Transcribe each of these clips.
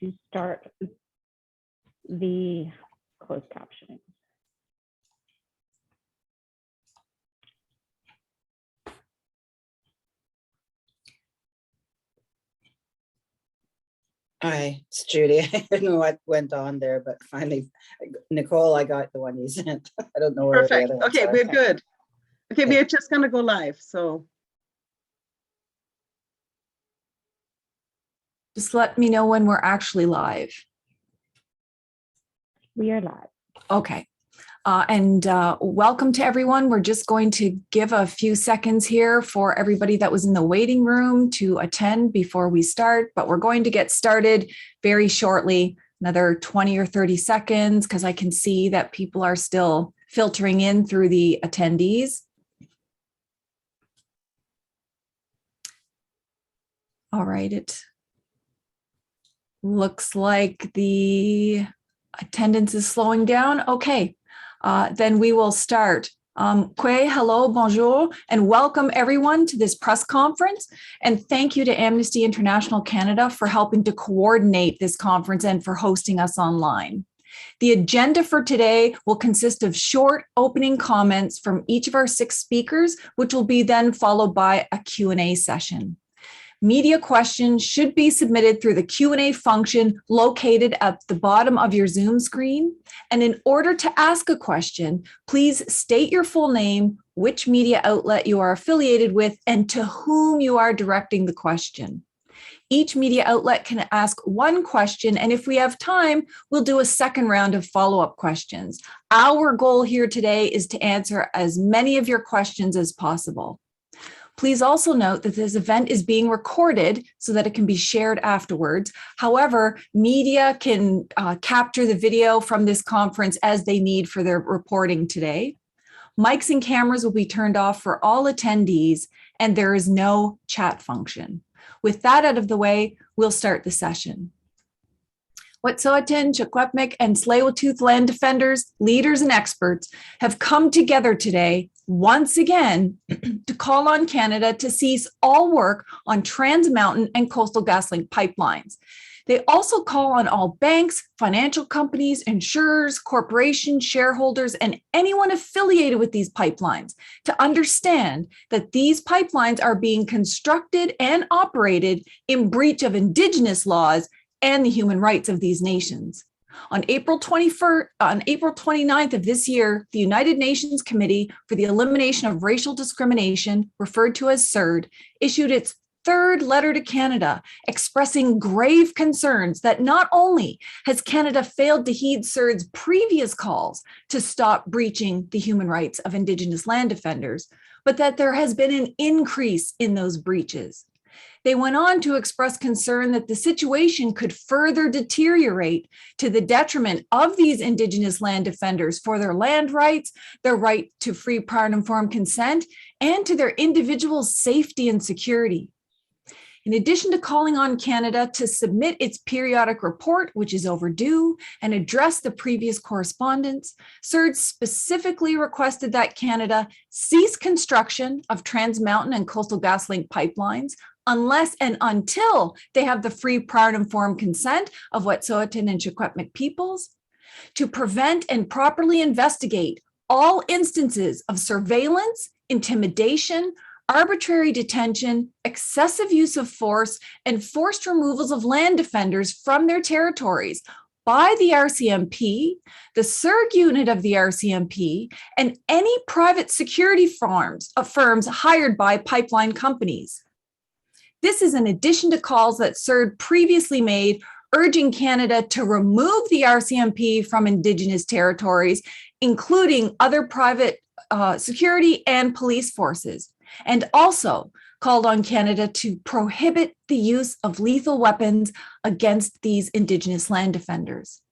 to start the closed captioning. Hi, it's Judy. I don't know what went on there, but finally, Nicole, I got the one you sent. I don't know where the Perfect. other ones Okay, are. we're good. Okay, Okay. we're just gonna go live. So Just let me know when we're actually live. We are live. Okay. Welcome to everyone. We're just going to give a few seconds here for everybody that was in the waiting room to attend before we start, but we're going to get started very shortly, another 20 or 30 seconds, because I can see that people are still filtering in through the attendees. All right, it looks like the attendance is slowing down. Okay. Then we will start. Kwe, hello, bonjour, and welcome everyone to this press conference. And thank you to Amnesty International Canada for helping to coordinate this conference and for hosting us online. The agenda for today will consist of short opening comments from each of our 6 speakers, which will be then followed by a Q&A session. Media questions should be submitted through the Q&A function located at the bottom of your Zoom screen. And in order to ask a question, please state your full name, which media outlet you are affiliated with, and to whom you are directing the question. Each media outlet can ask one question, and if we have time, we'll do a second round of follow-up questions. Our goal here today is to answer as many of your questions as possible. Please also note that this event is being recorded so that it can be shared afterwards. However, media can capture the video from this conference as they need for their reporting today. Mics and cameras will be turned off for all attendees, and there is no chat function. With that out of the way, we'll start the session. Wet'suwet'en, Secwepemc, and Tsleil-Waututh land defenders, leaders, and experts have come together today once again to call on Canada to cease all work on TransMountain and Coastal GasLink pipelines. They also call on all banks, financial companies, insurers, corporations, shareholders, and anyone affiliated with these pipelines to understand that these pipelines are being constructed and operated in breach of Indigenous laws and the human rights of these nations. On April 29th of this year, the United Nations Committee for the Elimination of Racial Discrimination, referred to as CERD, issued its 3rd letter to Canada, expressing grave concerns that not only has Canada failed to heed CERD's previous calls to stop breaching the human rights of Indigenous land defenders, but that there has been an increase in those breaches. They went on to express concern that the situation could further deteriorate to the detriment of these Indigenous land defenders for their land rights, their right to free, prior, and informed consent, and to their individual safety and security. In addition to calling on Canada to submit its periodic report, which is overdue, and address the previous correspondence, CERD specifically requested that Canada cease construction of TransMountain and Coastal GasLink pipelines unless and until they have the free, prior, and informed consent of Wet'suwet'en and Secwepemc peoples, to prevent and properly investigate all instances of surveillance, intimidation, arbitrary detention, excessive use of force, and forced removals of land defenders from their territories by the RCMP, the CERD unit of the RCMP, and any private security firms hired by pipeline companies. This is in addition to calls that CERD previously made urging Canada to remove the RCMP from Indigenous territories, including other private security and police forces, and also called on Canada to prohibit the use of lethal weapons against these Indigenous land defenders.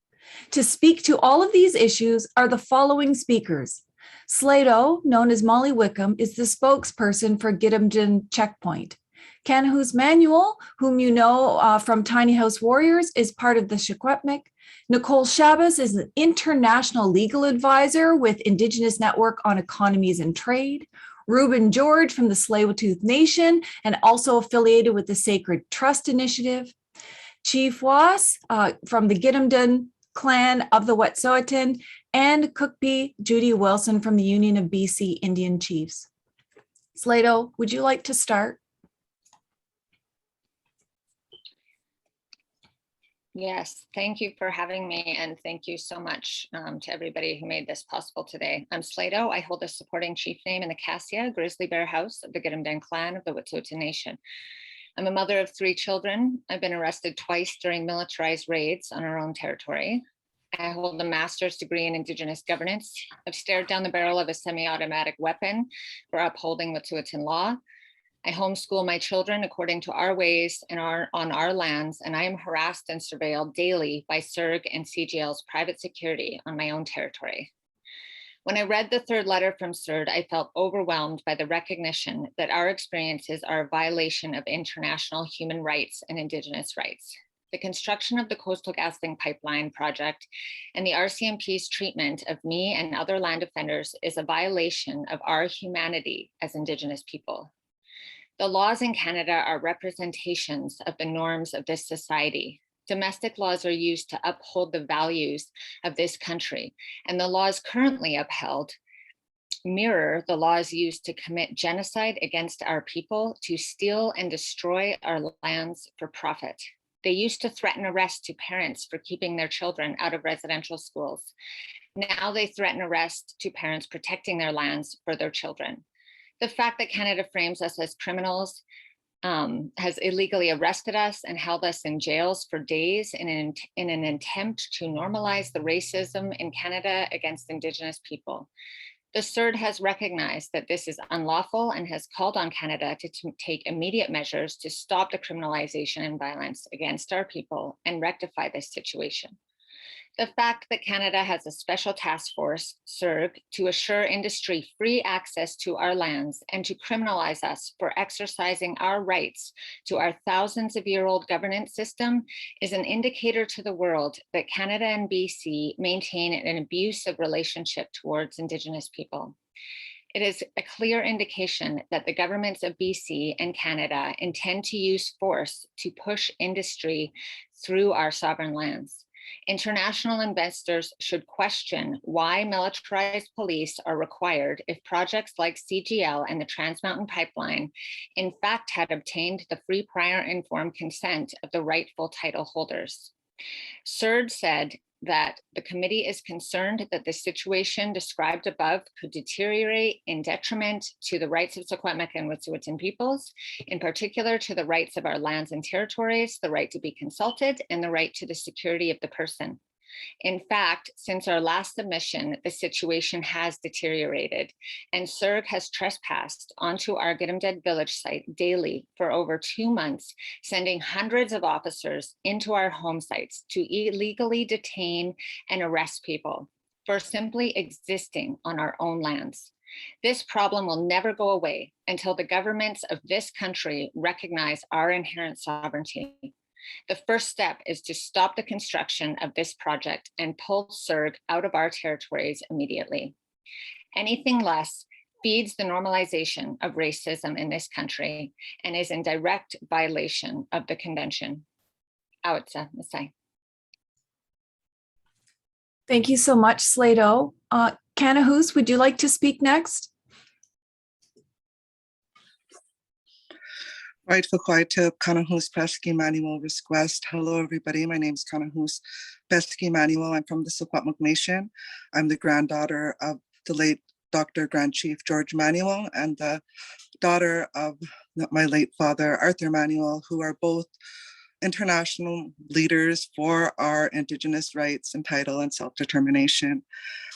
To speak to all of these issues are the following speakers. Slato, known as Molly Wickham, is the spokesperson for Gidimt'en Checkpoint. Ken Manuel, whom you know from Tiny House Warriors, is part of the Secwepemc. Nicole Chavez is an international legal advisor with Indigenous Network on Economies and Trade. Reuben George from the Tsleil-Waututh Nation and also affiliated with the Sacred Trust Initiative. Chief Was from the Gidimt'en clan of the Wet'suwet'en, and Cookpee Judy Wilson from the Union of BC Indian Chiefs. Slato, would you like to start? Yes, thank you for having me, and thank you so much to everybody who made this possible today. I'm Slato. I hold a supporting chief name in the Cassia Grizzly Bear House of the Gidimt'en clan of the Wet'suwet'en Nation. I'm a mother of 3 children. I've been arrested twice during militarized raids on our own territory. I hold a master's degree in Indigenous governance. I've stared down the barrel of a semi-automatic weapon for upholding Wet'suwet'en law. I homeschool my children according to our ways and on our lands, and I am harassed and surveilled daily by CERD and CGL's private security on my own territory. When I read the 3rd letter from CERD, I felt overwhelmed by the recognition that our experiences are a violation of international human rights and Indigenous rights. The construction of the Coastal GasLink pipeline project and the RCMP's treatment of me and other land offenders is a violation of our humanity as Indigenous people. The laws in Canada are representations of the norms of this society. Domestic laws are used to uphold the values of this country, and the laws currently upheld mirror the laws used to commit genocide against our people, to steal and destroy our lands for profit. They used to threaten arrest to parents for keeping their children out of residential schools. Now they threaten arrest to parents protecting their lands for their children. The fact that Canada frames us as criminals, has illegally arrested us and held us in jails for days in an attempt to normalize the racism in Canada against Indigenous people. The CERD has recognized that this is unlawful and has called on Canada to take immediate measures to stop the criminalization and violence against our people and rectify this situation. The fact that Canada has a special task force, CERD, to assure industry free access to our lands and to criminalize us for exercising our rights to our thousands of year-old governance system is an indicator to the world that Canada and BC maintain an abusive relationship towards Indigenous people. It is a clear indication that the governments of BC and Canada intend to use force to push industry through our sovereign lands. International investors should question why militarized police are required if projects like CGL and the TransMountain pipeline in fact had obtained the free prior informed consent of the rightful title holders. CERD said that the committee is concerned that the situation described above could deteriorate in detriment to the rights of Secwepemc and Wet'suwet'en peoples, in particular to the rights of our lands and territories, the right to be consulted, and the right to the security of the person. In fact, since our last submission, the situation has deteriorated, and CERD has trespassed onto our Gidimt'en village site daily for over 2 months, sending hundreds of officers into our home sites to illegally detain and arrest people for simply existing on our own lands. This problem will never go away until the governments of this country recognize our inherent sovereignty. The first step is to stop the construction of this project and pull CERD out of our territories immediately. Anything less feeds the normalization of racism in this country and is in direct violation of the convention. Awitsa, Masai. Thank you so much, Slato. Kanahus, would you like to speak next? Right, Fakwaita, Kanahus Pesky Manuel Request. Hello, everybody. My name is Kanahus Pesky Manuel. I'm from the Secwepemc Nation. I'm the granddaughter of the late Dr. Grand Chief George Manuel and the daughter of my late father, Arthur Manuel, who are both international leaders for our Indigenous rights and title and self-determination.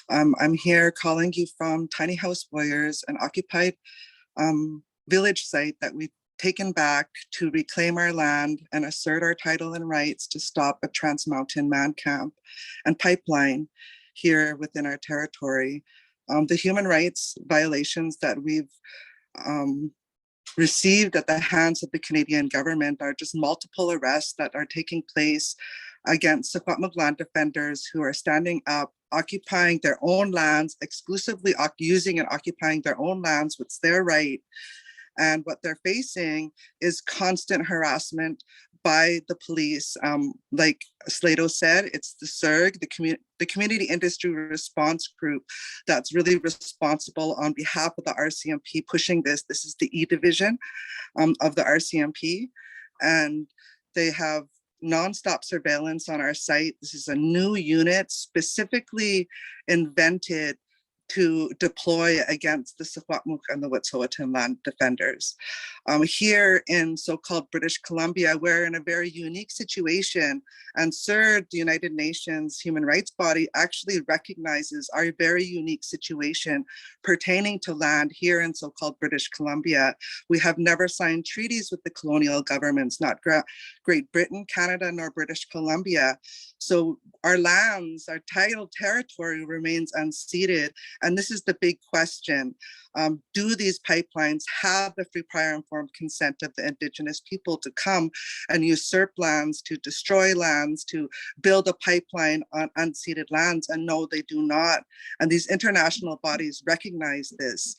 I'm here calling you from Tiny House Warriors, an occupied village site that we've taken back to reclaim our land and assert our title and rights to stop a TransMountain man camp and pipeline here within our territory. The human rights violations that we've received at the hands of the Canadian government are just multiple arrests that are taking place against Secwepemc land defenders who are standing up, occupying their own lands, exclusively using and occupying their own lands, which is their right. And what they're facing is constant harassment by the police. Like Slato said, it's the CERD, the Community Industry Response Group, that's really responsible on behalf of the RCMP pushing this. This is the E division of the RCMP, and they have nonstop surveillance on our site. This is a new unit specifically invented to deploy against the Secwepemc and the Wet'suwet'en land defenders. Here in so-called British Columbia, we're in a very unique situation, and CERD, the United Nations human rights body, actually recognizes our very unique situation pertaining to land here in so-called British Columbia. We have never signed treaties with the colonial governments, not Great Britain, Canada, nor British Columbia. So our lands, our tidal territory remains unceded. And this is the big question. Do these pipelines have the free, prior, informed consent of the Indigenous people to come and usurp lands, to destroy lands, to build a pipeline on unceded lands? And no, they do not. And these international bodies recognize this.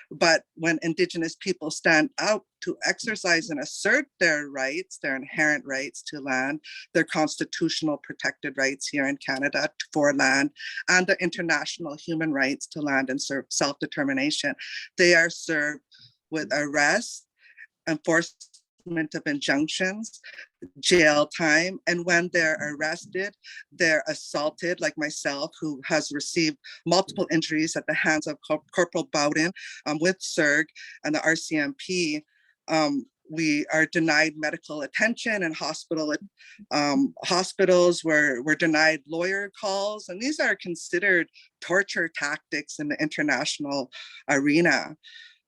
But when Indigenous people stand out to exercise and assert their rights, their inherent rights to land, their constitutional protected rights here in Canada for land, and the international human rights to land and self-determination, they are served with arrest, enforcement of injunctions, jail time, and when they're arrested, they're assaulted, like myself, who has received multiple injuries at the hands of Corporal Bowden with CERD and the RCMP. We are denied medical attention in hospitals. We're denied lawyer calls, and these are considered torture tactics in the international arena.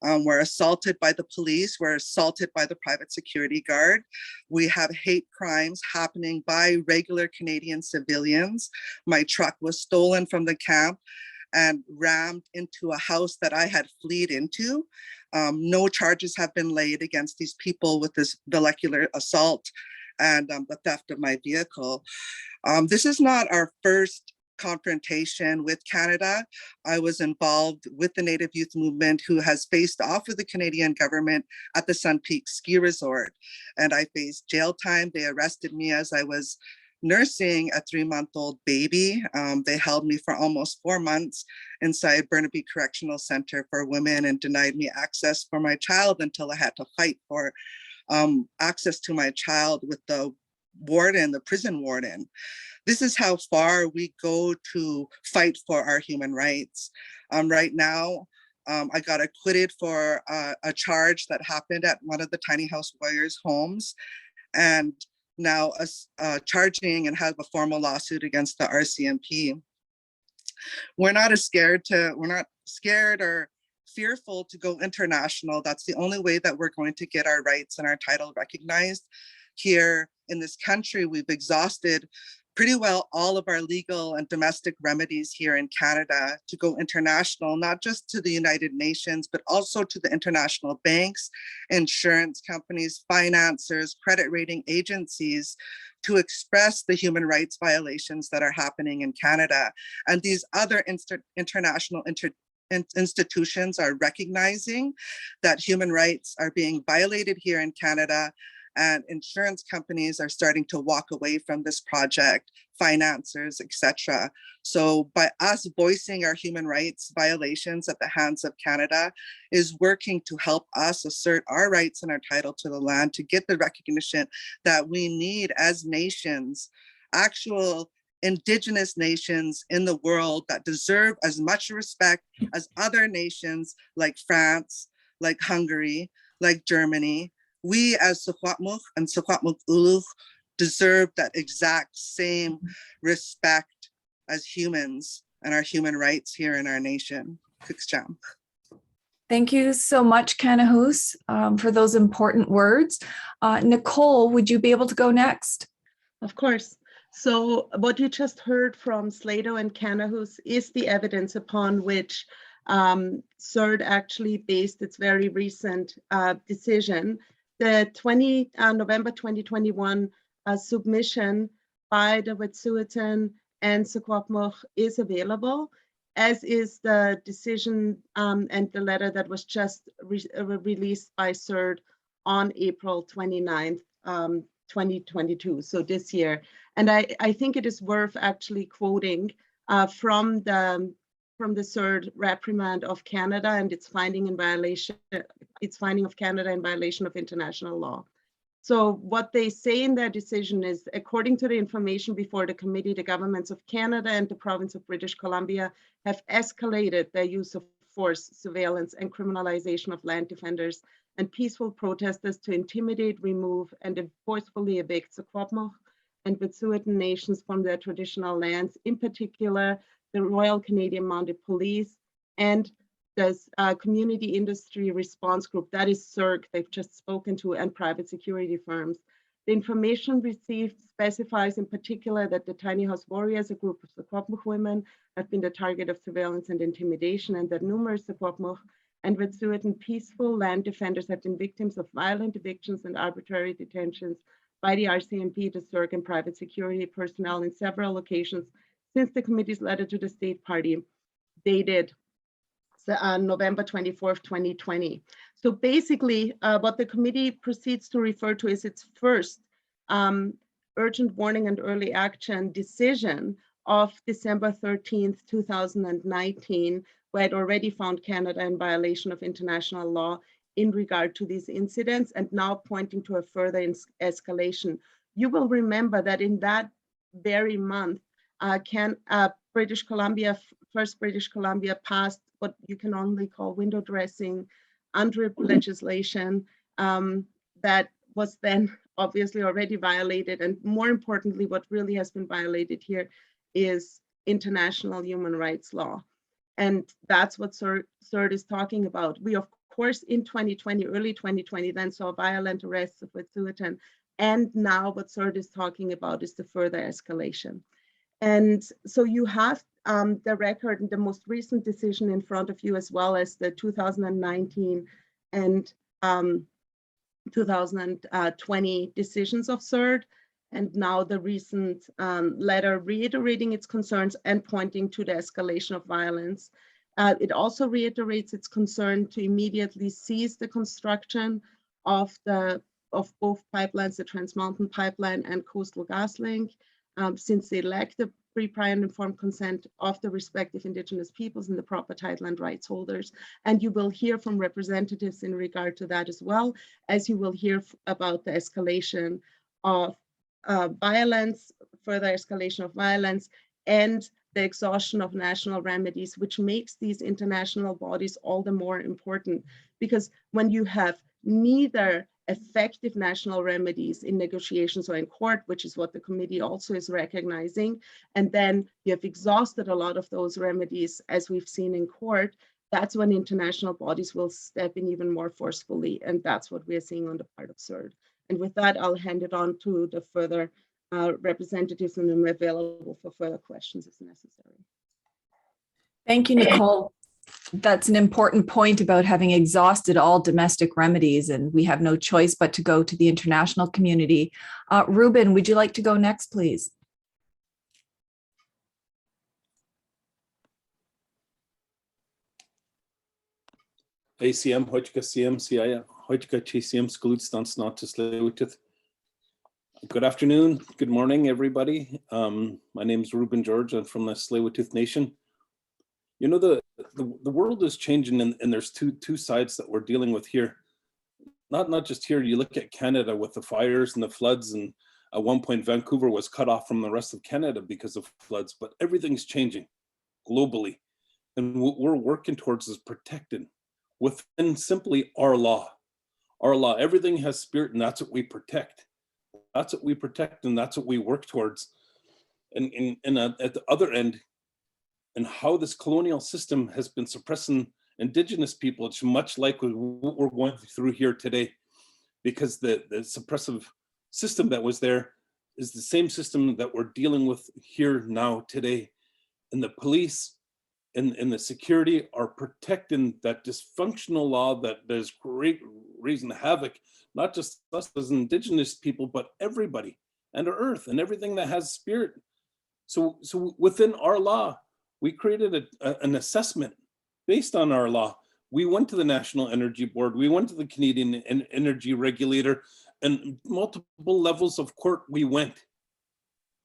We're assaulted by the police, we're assaulted by the private security guard. We have hate crimes happening by regular Canadian civilians. My truck was stolen from the camp and rammed into a house that I had fled into. No charges have been laid against these people with this vehicular assault and the theft of my vehicle. This is not our first confrontation with Canada. I was involved with the Native Youth Movement, who has faced off with the Canadian government at the Sun Peak Ski Resort. And I faced jail time. They arrested me as I was nursing a 3-month-old baby. They held me for almost 4 months inside Burnaby Correctional Center for Women and denied me access for my child until I had to fight for access to my child with the warden, the prison warden. This is how far we go to fight for our human rights. Right now, I got acquitted for a charge that happened at one of the Tiny House Warriors homes, and now charging and have a formal lawsuit against the RCMP. We're not scared or fearful to go international. That's the only way that we're going to get our rights and our title recognized. Here in this country, we've exhausted pretty well all of our legal and domestic remedies here in Canada to go international, not just to the United Nations, but also to the international banks, insurance companies, financiers, credit rating agencies, to express the human rights violations that are happening in Canada. And these other international institutions are recognizing that human rights are being violated here in Canada, and insurance companies are starting to walk away from this project, financiers, etc. So by us voicing our human rights violations at the hands of Canada is working to help us assert our rights and our title to the land, to get the recognition that we need as nations, actual Indigenous nations in the world that deserve as much respect as other nations like France, like Hungary, like Germany. We as Secwepemc and Secwepemc'ulecw deserve that exact same respect as humans and our human rights here in our nation. Kuksjam. Thank you so much, Kanahus, for those important words. Nicole, would you be able to go next? Of course. So what you just heard from Slato and Kanahus is the evidence upon which CERD actually based its very recent decision. The November 2021 submission by the Wet'suwet'en and Secwepemc is available, as is the decision and the letter that was just released by CERD on April 29th 2022, so this year. And I think it is worth actually quoting from the CERD reprimand of Canada and its finding of Canada in violation of international law. So what they say in their decision is, according to the information before the committee, the governments of Canada and the province of British Columbia have escalated their use of force, surveillance, and criminalization of land defenders and peaceful protesters to intimidate, remove, and forcefully evict Secwepemc and Wet'suwet'en nations from their traditional lands, in particular, the Royal Canadian Mounted Police and the Community Industry Response Group, that is CERD, they've just spoken to, and private security firms. The information received specifies in particular that the Tiny House Warriors, a group of Secwepemc women, have been the target of surveillance and intimidation, and that numerous Secwepemc and Wet'suwet'en peaceful land defenders have been victims of violent evictions and arbitrary detentions by the RCMP, the CERD, and private security personnel in several locations since the committee's letter to the state party dated November 24th, 2020. So basically, what the committee proceeds to refer to is its first urgent warning and early action decision of December 13th, 2019, where it already found Canada in violation of international law in regard to these incidents, and now pointing to a further escalation. You will remember that in that very month, British Columbia passed what you can only call window dressing, UNDRIP legislation that was then obviously already violated. And more importantly, what really has been violated here is international human rights law. And that's what CERD is talking about. We, of course, in 2020, early 2020, then saw violent arrests of Wet'suwet'en. And now what CERD is talking about is the further escalation. And so you have the record and the most recent decision in front of you, as well as the 2019 and 2020 decisions of CERD, and now the recent letter reiterating its concerns and pointing to the escalation of violence. It also reiterates its concern to immediately cease the construction of both pipelines, the TransMountain pipeline and Coastal GasLink, since they lack the free, prior, and informed consent of the respective Indigenous peoples and the proper title and rights holders. And you will hear from representatives in regard to that, as well as you will hear about the escalation of violence, further escalation of violence, and the exhaustion of national remedies, which makes these international bodies all the more important. Because when you have neither effective national remedies in negotiations or in court, which is what the committee also is recognizing, and then you have exhausted a lot of those remedies, as we've seen in court, that's when international bodies will step in even more forcefully. And that's what we're seeing on the part of CERD. And with that, I'll hand it on to the further representatives, and I'm available for further questions as necessary. Thank you, Nicole. That's an important point about having exhausted all domestic remedies, and we have no choice but to go to the international community. Ruben, would you like to go next, please? ACM, Hoitka CM, CIA, Hoitka TCM, Skulutstansnot to Tsleil-Waututh. Good afternoon, good morning, everybody. My name is Ruben George. I'm from the Tsleil-Waututh Nation. You know, the world is changing, and there's two sides that we're dealing with here. Not just here. You look at Canada with the fires and the floods, and at one point Vancouver was cut off from the rest of Canada because of floods. But everything's changing globally, and what we're working towards is protecting within simply our law. Our law. Everything has spirit, and that's what we protect. That's what we protect, and that's what we work towards. And at the other end, and how this colonial system has been suppressing Indigenous people, it's much like what we're going through here today, because the suppressive system that was there is the same system that we're dealing with here now today. And the police and the security are protecting that dysfunctional law that is raising havoc, not just us as Indigenous people, but everybody and our earth and everything that has spirit. So within our law, we created an assessment based on our law. We went to the National Energy Board, we went to the Canadian Energy Regulator, and multiple levels of court we went,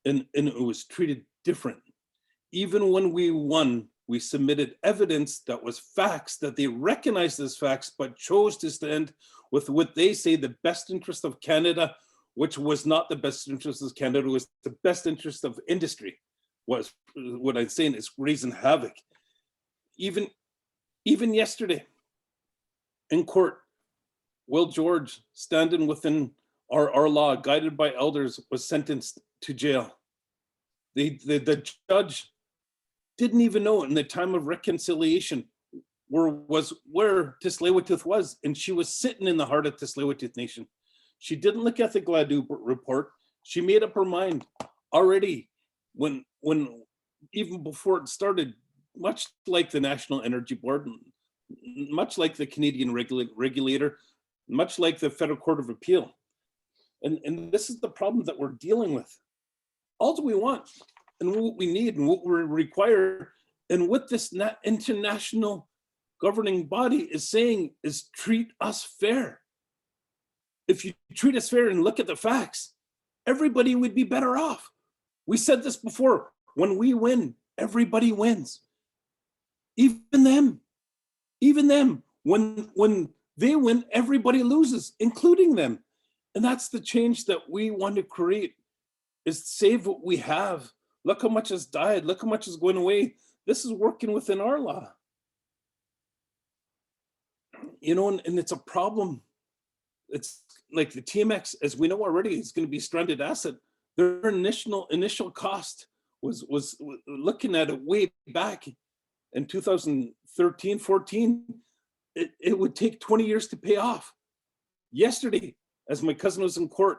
and it was treated different. Even when we won, we submitted evidence that was facts that they recognized as facts, but chose to stand with what they say the best interest of Canada, which was not the best interest of Canada, was the best interest of industry. Was what I'm saying is raising havoc. Even yesterday in court, Will George, standing within our law, guided by elders, was sentenced to jail. The judge didn't even know in the time of reconciliation where Tsleil-Waututh was, and she was sitting in the heart of Tsleil-Waututh Nation. She didn't look at the Gladue report. She made up her mind already when even before it started, much like the National Energy Board, much like the Canadian regulator, much like the Federal Court of Appeal. And this is the problem that we're dealing with. All we want and what we need and what we require and what this international governing body is saying is treat us fair. If you treat us fair and look at the facts, everybody would be better off. We said this before, when we win, everybody wins. Even them, when they win, everybody loses, including them. And that's the change that we want to create, is save what we have. Look how much has died, look how much is going away. This is working within our law. You know, and it's a problem. It's like the TMX, as we know already, is going to be stranded asset. Their initial cost was looking at it way back in 2013, 14. It would take 20 years to pay off. Yesterday, as my cousin was in court,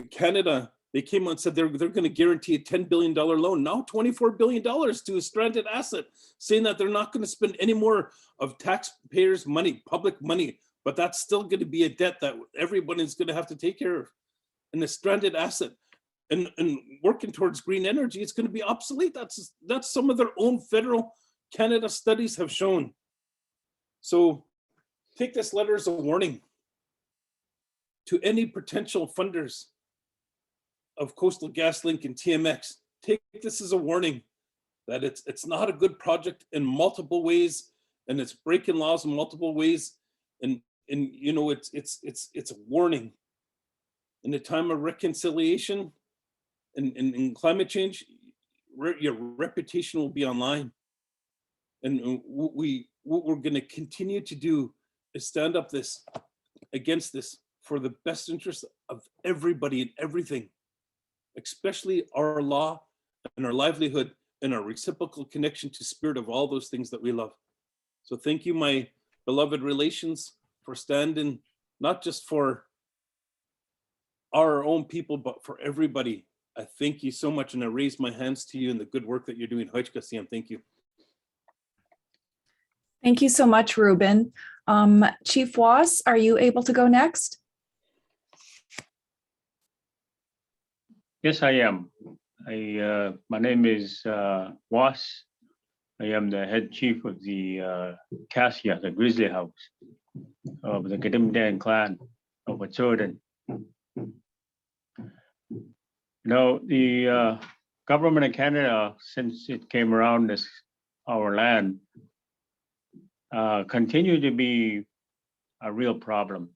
Canada, they came out and said they're going to guarantee a $10 billion loan, now $24 billion to a stranded asset, saying that they're not going to spend any more of taxpayers' money, public money, but that's still going to be a debt that everybody's going to have to take care of. And the stranded asset and working towards green energy, it's going to be obsolete. That's some of their own federal Canada studies have shown. So take this letter as a warning to any potential funders of Coastal GasLink and TMX. Take this as a warning that it's not a good project in multiple ways, and it's breaking laws in multiple ways. And you know, it's a warning. In the time of reconciliation and climate change, your reputation will be online. And what we're going to continue to do is stand up against this for the best interest of everybody and everything, especially our law and our livelihood and our reciprocal connection to spirit of all those things that we love. So thank you, my beloved relations, for standing not just for our own people, but for everybody. I thank you so much, and I raise my hands to you in the good work that you're doing. Thank you. Thank you so much, Ruben. Chief Was, are you able to go next? Yes, I am. My name is Was. I am the head chief of the Cassia, the Grizzly House of the Condemning clan of Wet'suwet'en. Now, the government of Canada, since it came around our land, continue to be a real problem.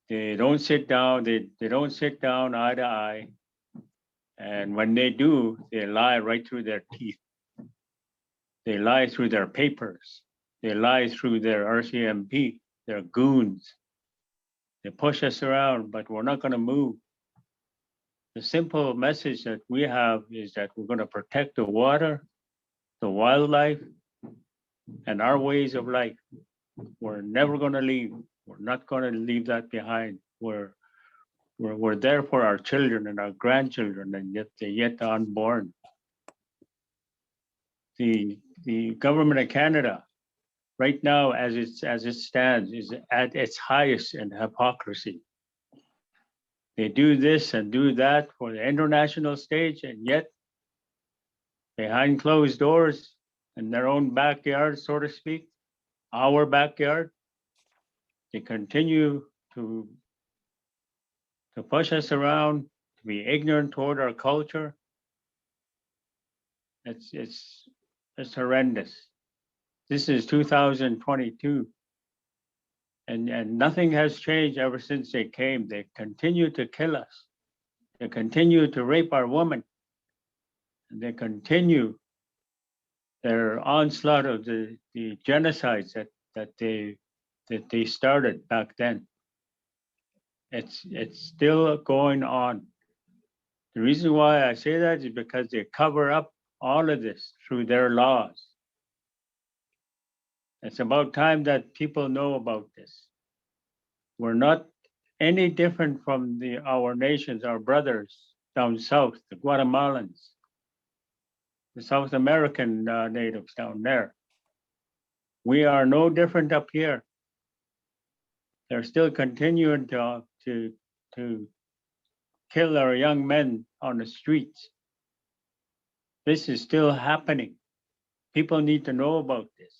They don't sit down. They don't sit down eye to eye, and when they do, they lie right through their teeth. They lie through their papers. They lie through their RCMP, their goons. They push us around, but we're not going to move. The simple message that we have is that we're going to protect the water, the wildlife, and our ways of life. We're never going to leave. We're not going to leave that behind. We're there for our children and our grandchildren and the yet unborn. The government of Canada, right now, as it stands, is at its highest in hypocrisy. They do this and do that for the international stage, and yet behind closed doors in their own backyard, so to speak, our backyard, they continue to to push us around, to be ignorant toward our culture. It's horrendous. This is 2022. And nothing has changed ever since they came. They continue to kill us. They continue to rape our women. And they continue their onslaught of the genocides that they started back then. It's still going on. The reason why I say that is because they cover up all of this through their laws. It's about time that people know about this. We're not any different from our nations, our brothers down south, the Guatemalans, the South American natives down there. We are no different up here. They're still continuing to kill our young men on the streets. This is still happening. People need to know about this.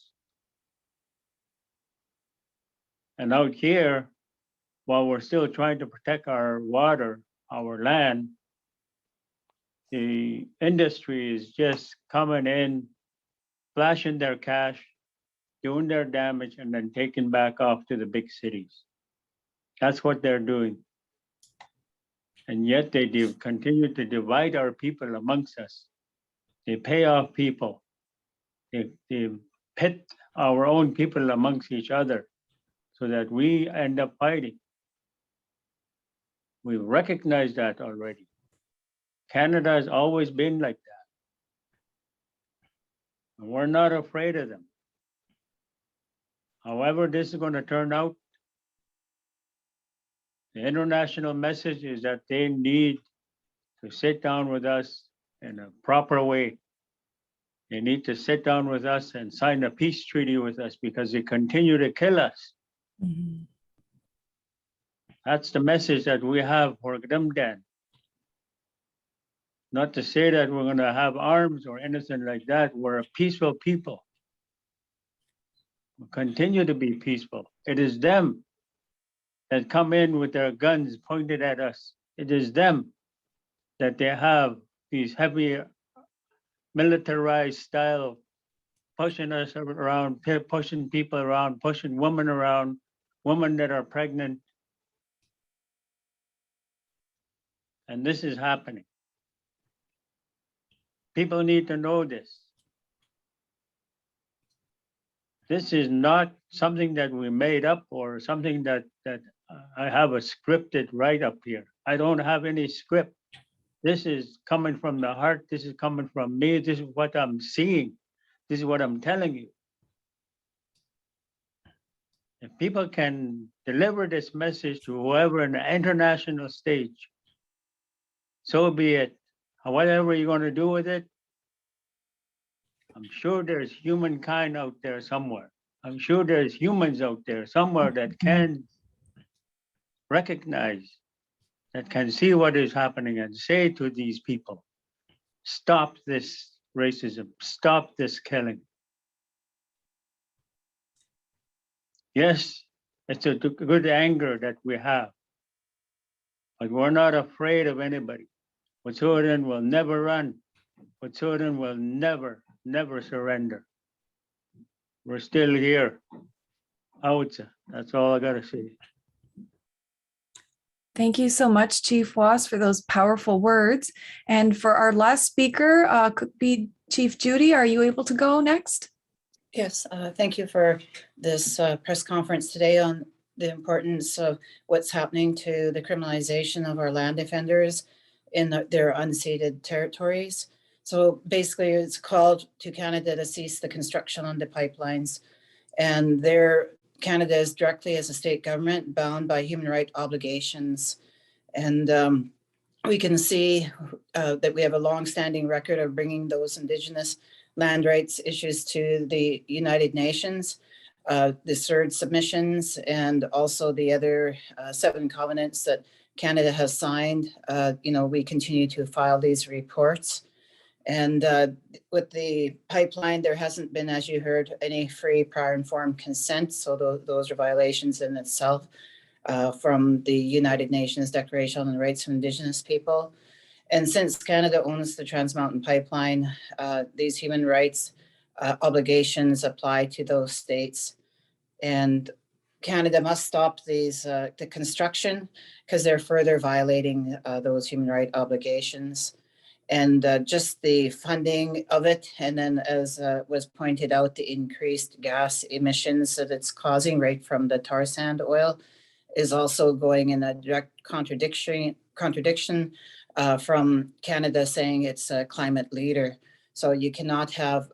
And out here, while we're still trying to protect our water, our land, the industry is just coming in, flashing their cash, doing their damage, and then taking back off to the big cities. That's what they're doing. And yet they continue to divide our people amongst us. They pay off people. They pit our own people amongst each other so that we end up fighting. We recognize that already. Canada has always been like that. And we're not afraid of them. However this is going to turn out, the international message is that they need to sit down with us in a proper way. They need to sit down with us and sign a peace treaty with us because they continue to kill us. Mhm. That's the message that we have for them then. Not to say that we're going to have arms or anything like that. We're a peaceful people. We'll continue to be peaceful. It is them that come in with their guns pointed at us. It is them that they have these heavy militarized style pushing us around, pushing people around, pushing women around, women that are pregnant. And this is happening. People need to know this. This is not something that we made up or something that I have a scripted right up here. I don't have any script. This is coming from the heart. This is coming from me. This is what I'm seeing. This is what I'm telling you. If people can deliver this message to whoever in the international stage, so be it. Whatever you're going to do with it, I'm sure there's humankind out there somewhere. I'm sure there's humans out there somewhere that can recognize, that can see what is happening and say to these people, stop this racism, stop this killing. Yes, it's a good anger that we have, but we're not afraid of anybody. Wet'suwet'en will never run. Wet'suwet'en will never surrender. We're still here. Outsa. That's all I gotta say. Thank you so much, Chief Was, for those powerful words. And for our last speaker, could be Chief Judy. Are you able to go next? Yes, thank you for this press conference today on the importance of what's happening to the criminalization of our land defenders in their unceded territories. So basically, it's called to Canada to cease the construction on the pipelines. And Canada is directly, as a state government, bound by human rights obligations. And we can see that we have a long-standing record of bringing those Indigenous land rights issues to the United Nations, the CERD submissions, and also the other 7 covenants that Canada has signed. We continue to file these reports. And with the pipeline, there hasn't been, as you heard, any free, prior, informed consent. So those are violations in itself. from the United Nations Declaration on the Rights of Indigenous People. And since Canada owns the TransMountain pipeline, these human rights obligations apply to those states. And Canada must stop the construction because they're further violating those human rights obligations. And just the funding of it, and then as was pointed out, the increased gas emissions that it's causing right from the tar sand oil is also going in a direct contradiction from Canada saying it's a climate leader. So you cannot have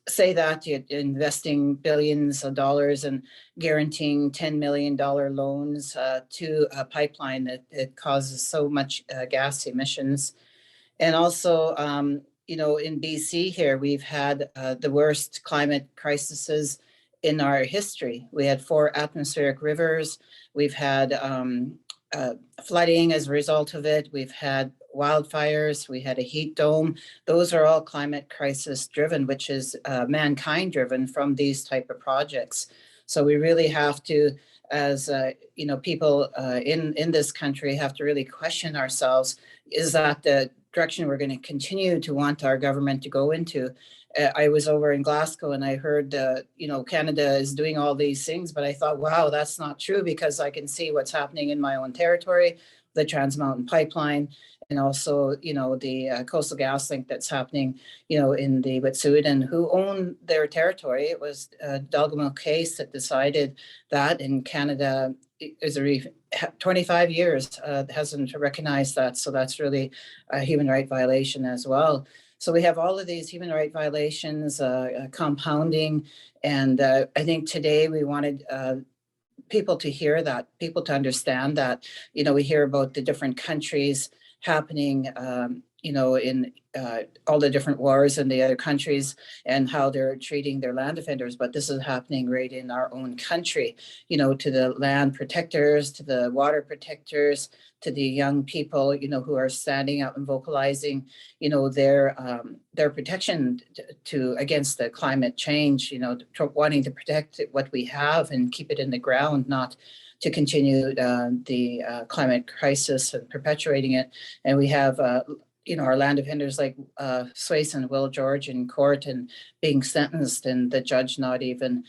say that you're investing billions of dollars and guaranteeing $10 million loans to a pipeline that it causes so much gas emissions. And also, you know, in BC here, we've had the worst climate crises in our history. We had 4 atmospheric rivers. We've had flooding as a result of it. We've had wildfires. We had a heat dome. Those are all climate crisis driven, which is mankind driven from these type of projects. So we really have to, as you know, people in this country have to really question ourselves. Is that the direction we're going to continue to want our government to go into? I was over in Glasgow and I heard, you know, Canada is doing all these things, but I thought, wow, that's not true, because I can see what's happening in my own territory, the TransMountain pipeline, and also, you know, the Coastal GasLink that's happening, you know, in the Wet'suwet'en, who own their territory. It was a Dalgamil case that decided that, in Canada is 25 years hasn't recognized that. So that's really a human right violation as well. So we have all of these human right violations compounding. And I think today we wanted people to hear that, people to understand that. You know, we hear about the different countries happening, you know, in all the different wars in the other countries and how they're treating their land defenders. But this is happening right in our own country, you know, to the land protectors, to the water protectors, to the young people, you know, who are standing up and vocalizing, you know, their protection to against the climate change, you know, wanting to protect what we have and keep it in the ground, not to continue the climate crisis and perpetuating it. And we have, you know, our land defenders like Swace and Will George in court and being sentenced, and the judge not even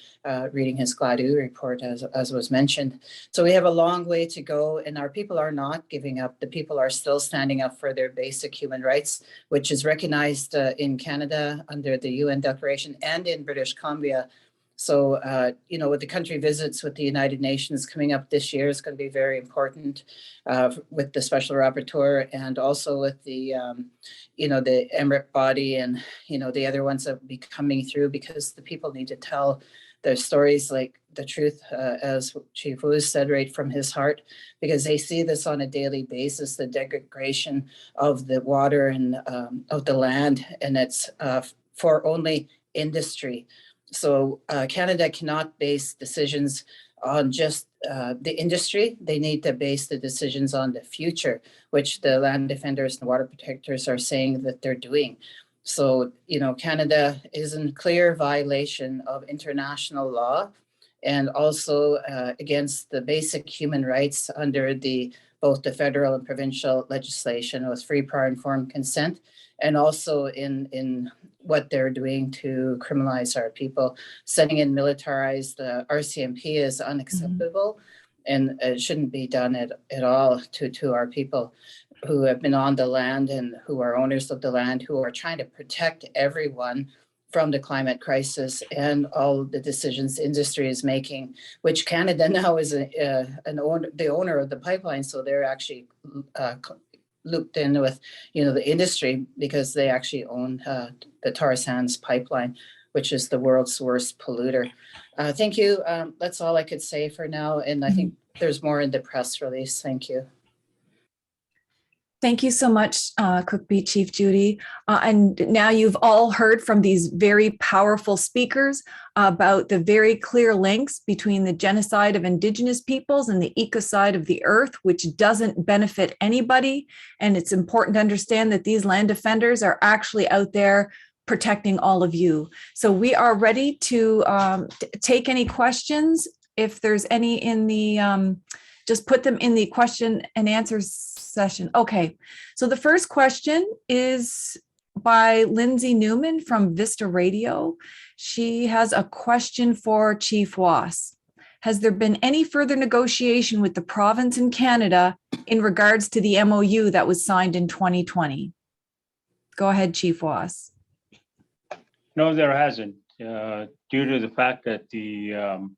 reading his GLADU report, as was mentioned. So we have a long way to go, and our people are not giving up. The people are still standing up for their basic human rights, which is recognized in Canada under the UN Declaration and in British Columbia. So, you know, with the country visits with the United Nations coming up this year is going to be very important with the Special Rapporteur, and also with the, you know, the MRIP body and, you know, the other ones that will be coming through, because the people need to tell their stories like the truth, as Chief Wu said, right from his heart, because they see this on a daily basis, the degradation of the water and of the land, and it's for only industry. So Canada cannot base decisions on just the industry. They need to base the decisions on the future, which the land defenders and water protectors are saying that they're doing. So, you know, Canada is in clear violation of international law, and also against the basic human rights under both the federal and provincial legislation with free, prior, informed consent, and also in what they're doing to criminalize our people. Sending in militarized RCMP is unacceptable, and it shouldn't be done at all to our people who have been on the land and who are owners of the land, who are trying to protect everyone from the climate crisis and all the decisions the industry is making, which Canada now is the owner of the pipeline. So they're actually looped in with, you know, the industry, because they actually own the tar sands pipeline, which is the world's worst polluter. Thank you. That's all I could say for now. And I think there's more in the press release. Thank you. Thank you so much, Cookbee Chief Judy. And now you've all heard from these very powerful speakers about the very clear links between the genocide of Indigenous peoples and the ecocide of the earth, which doesn't benefit anybody. And it's important to understand that these land defenders are actually out there protecting all of you. So we are ready to take any questions. If there's any in the just put them in the question and answer session. Okay, so the first question is by Lindsay Newman from Vista Radio. She has a question for Chief Was. Has there been any further negotiation with the province in Canada in regards to the MOU that was signed in 2020? Go ahead, Chief Was. No, there hasn't, due to the fact that the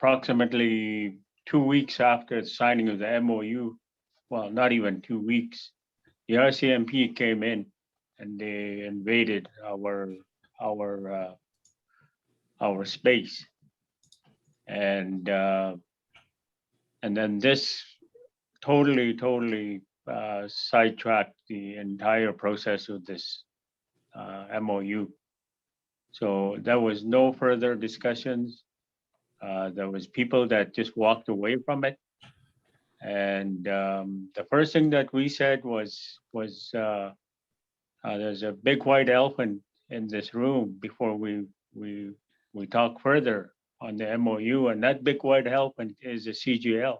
approximately 2 weeks after the signing of the MOU, well, not even 2 weeks, the RCMP came in and they invaded our space, and then this totally sidetracked the entire process of this MOU. So there was no further discussions. There was people that just walked away from it. And the first thing that we said was there's a big white elephant in this room before we talk further on the MOU, and that big white elephant is the CGL.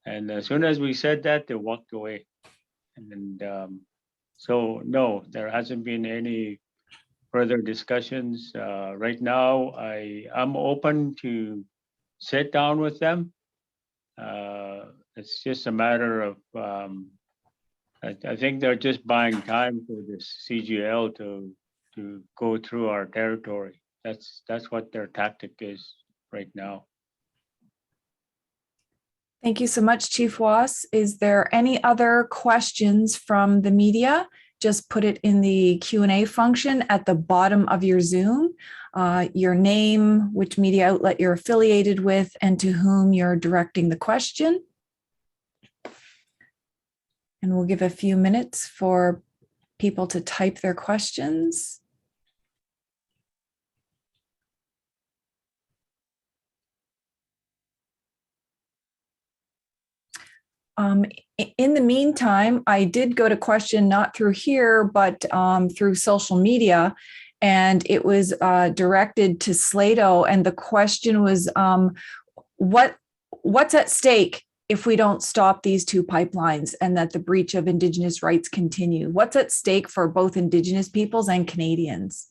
And as soon as we said that, they walked away. And so no, there hasn't been any further discussions. Right now, I'm open to sit down with them. It's just a matter of, I think they're just buying time for this CGL to go through our territory. That's what their tactic is right now. Thank you so much, Chief Was. Is there any other questions from the media? Just put it in the Q&A function at the bottom of your Zoom, your name, which media outlet you're affiliated with, and to whom you're directing the question. And we'll give a few minutes for people to type their questions. In the meantime, I did go to question not through here, but through social media, and it was directed to Slato. And the question was, what's at stake if we don't stop these two pipelines and that the breach of Indigenous rights continue? What's at stake for both Indigenous peoples and Canadians?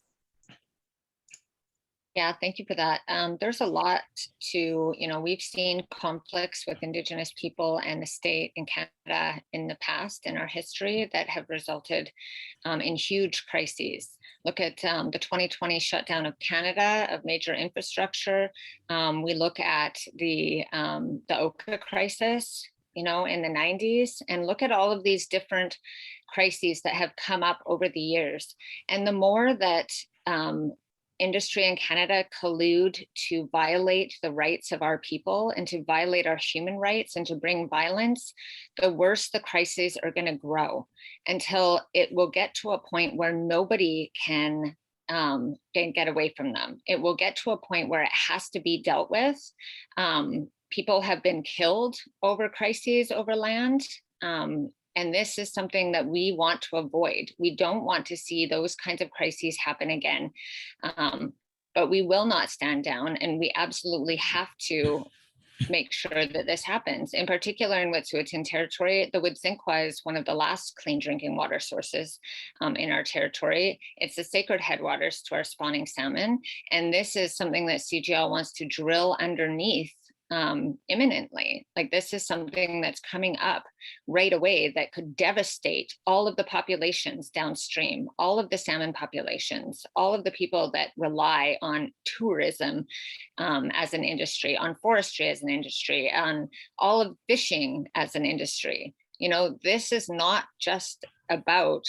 Yeah, thank you for that. There's a lot to, we've seen conflicts with Indigenous people and the state in Canada in the past, in our history, that have resulted in huge crises. Look at the 2020 shutdown of Canada, of major infrastructure. We look at the Oka crisis, in the 90s, and look at all of these different crises that have come up over the years. And the more that industry in Canada collude to violate the rights of our people and to violate our human rights and to bring violence, the worse the crises are going to grow, until it will get to a point where nobody can get away from them. It will get to a point where it has to be dealt with. People have been killed over crises over land. And this is something that we want to avoid. We don't want to see those kinds of crises happen again. But we will not stand down, and we absolutely have to make sure that this happens. In particular, in Wet'suwet'en territory, the Wet'suwet'en is one of the last clean drinking water sources in our territory. It's the sacred headwaters to our spawning salmon. And this is something that CGL wants to drill underneath imminently. Like, this is something that's coming up right away that could devastate all of the populations downstream, all of the salmon populations, all of the people that rely on tourism as an industry, on forestry as an industry, on all of fishing as an industry. This is not just about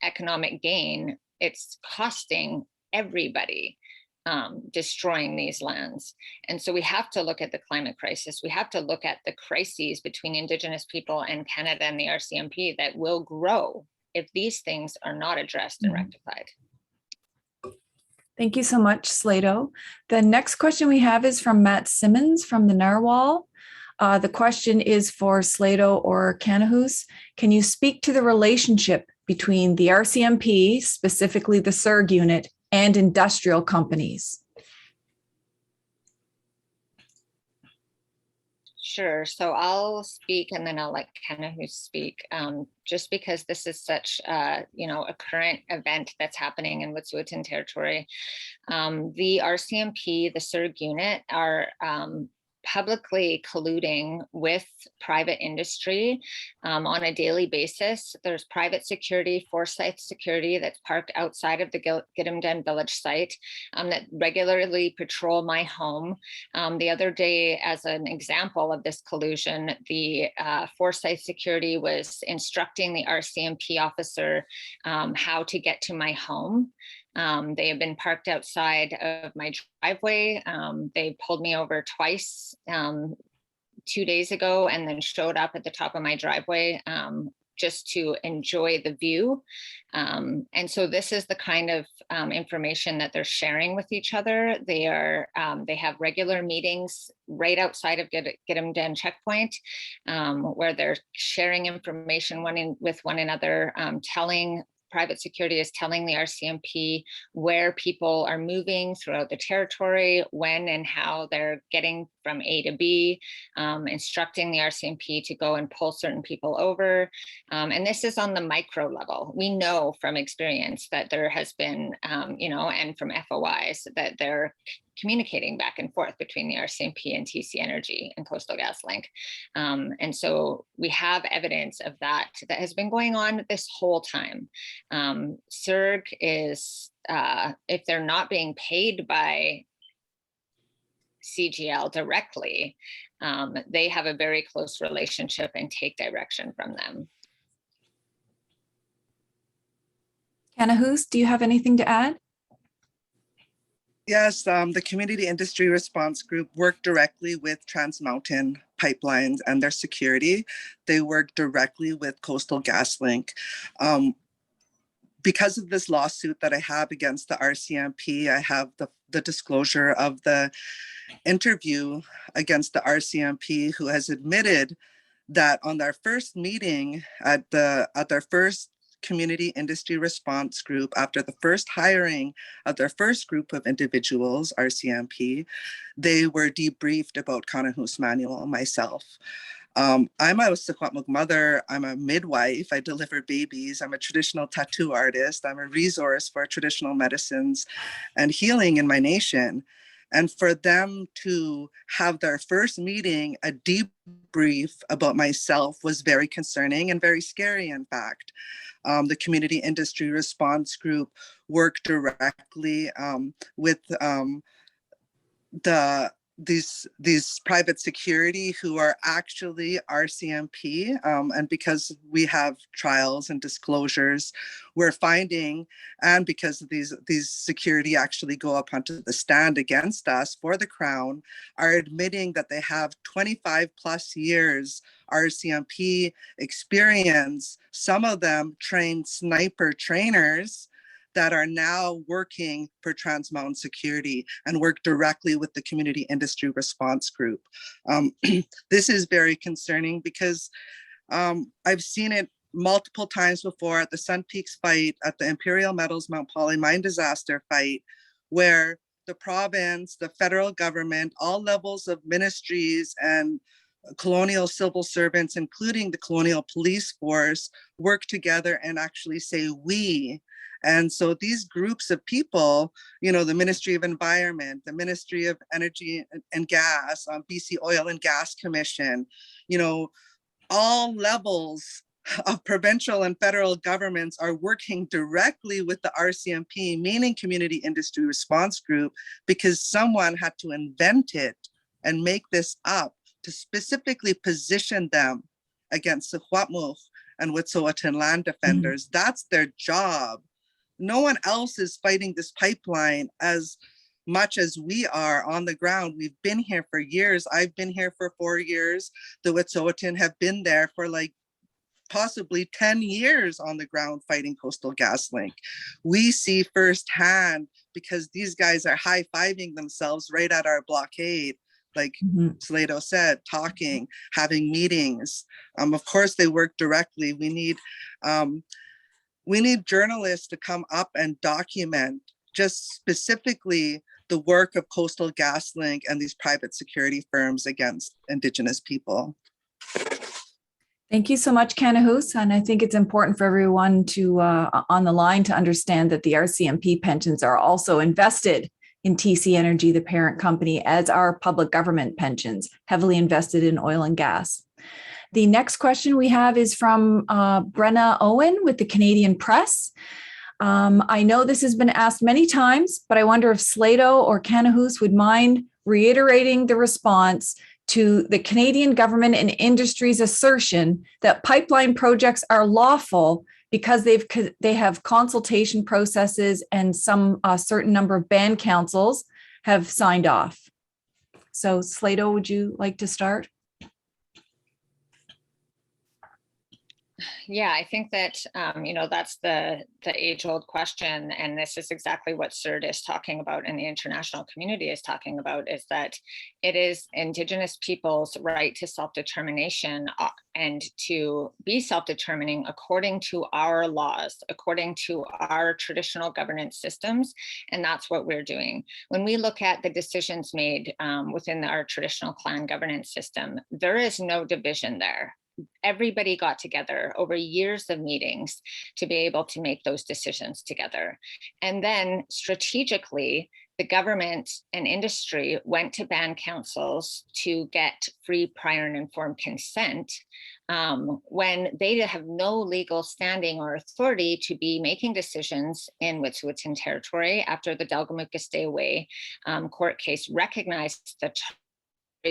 economic gain. It's costing everybody. Destroying these lands. And so we have to look at the climate crisis. We have to look at the crises between Indigenous people and Canada and the RCMP that will grow if these things are not addressed and rectified. Thank you so much, Slato. The next question we have is from Matt Simmons from the Narwhal. The question is for Slato or Kanahus. Can you speak to the relationship between the RCMP, specifically the CERD unit, and industrial companies? Sure. So I'll speak and then I'll let Kanahu speak, just because this is such a current event that's happening in Wet'suwet'en territory. The RCMP, the CERD unit, are publicly colluding with private industry on a daily basis. There's private security, Forsyth security, that's parked outside of the Gidimt'en village site that regularly patrol my home. The other day, as an example of this collusion, the Forsyth security was instructing the RCMP officer how to get to my home. They have been parked outside of my driveway. They pulled me over twice 2 days ago and then showed up at the top of my driveway just to enjoy the view. And so this is the kind of information that they're sharing with each other. They have regular meetings right outside of Gidimt'en checkpoint where they're sharing information with one another, private security is telling the RCMP where people are moving throughout the territory, when and how they're getting from A to B, instructing the RCMP to go and pull certain people over. And this is on the micro level. We know from experience that there has been, and from FOIs that they're communicating back and forth between the RCMP and TC Energy and Coastal GasLink. And so we have evidence of that has been going on this whole time. CERD is, if they're not being paid by CGL directly, they have a very close relationship and take direction from them. Kanahu, do you have anything to add? Yes, the Community Industry Response Group worked directly with TransMountain pipelines and their security. They work directly with Coastal GasLink. Because of this lawsuit that I have against the RCMP, I have the disclosure of the interview against the RCMP, who has admitted that on their first meeting at their first Community Industry Response Group, after the first hiring of their first group of individuals, RCMP, they were debriefed about Kanahu's manual, myself. I'm a Secwepemc mother, I'm a midwife, I deliver babies, I'm a traditional tattoo artist, I'm a resource for traditional medicines and healing in my nation. And for them to have their first meeting, a debrief about myself, was very concerning and very scary, in fact. The Community Industry Response Group worked directly with these private security who are actually RCMP, and because we have trials and disclosures, we're finding, and because these security actually go up onto the stand against us for the Crown, are admitting that they have 25 plus years RCMP experience, some of them trained sniper trainers that are now working for TransMountain Security and work directly with the Community Industry Response Group. This is very concerning because I've seen it multiple times before at the Sun Peaks fight, at the Imperial Metals Mount Poly mine disaster fight, where the province, the federal government, all levels of ministries and colonial civil servants, including the colonial police force, work together and actually say we. And so these groups of people, the Ministry of Environment, the Ministry of Energy and Gas, BC Oil and Gas Commission, all levels of provincial and federal governments are working directly with the RCMP, meaning Community Industry Response Group, because someone had to invent it and make this up to specifically position them against Secwepemc and Wet'suwet'en land defenders. Mm-hmm. That's their job. No one else is fighting this pipeline as much as we are on the ground. We've been here for years. I've been here for 4 years. The Wet'suwet'en have been there for possibly 10 years on the ground fighting Coastal GasLink. We see firsthand, because these guys are high-fiving themselves right at our blockade. Like Slato said, talking, having meetings. Of course, they work directly. We need journalists to come up and document just specifically the work of Coastal GasLink and these private security firms against Indigenous people. Thank you so much, Kanahus. And I think it's important for everyone to on the line to understand that the RCMP pensions are also invested in TC Energy, the parent company, as are public government pensions, heavily invested in oil and gas. The next question we have is from Brenna Owen with the Canadian Press. I know this has been asked many times, but I wonder if Slato or Kanahus would mind reiterating the response to the Canadian government and industry's assertion that pipeline projects are lawful because they have consultation processes and some certain number of band councils have signed off. So Slato, would you like to start? Yeah, I think that, that's the age-old question, and this is exactly what CERD is talking about and the international community is talking about, is that it is Indigenous peoples' right to self-determination and to be self-determining according to our laws, according to our traditional governance systems, and that's what we're doing. When we look at the decisions made within our traditional clan governance system, there is no division there. Everybody got together over years of meetings to be able to make those decisions together. And then strategically, the government and industry went to band councils to get free, prior, and informed consent when they have no legal standing or authority to be making decisions in Wet'suwet'en territory after the Delgamuukw Stay Away court case recognized the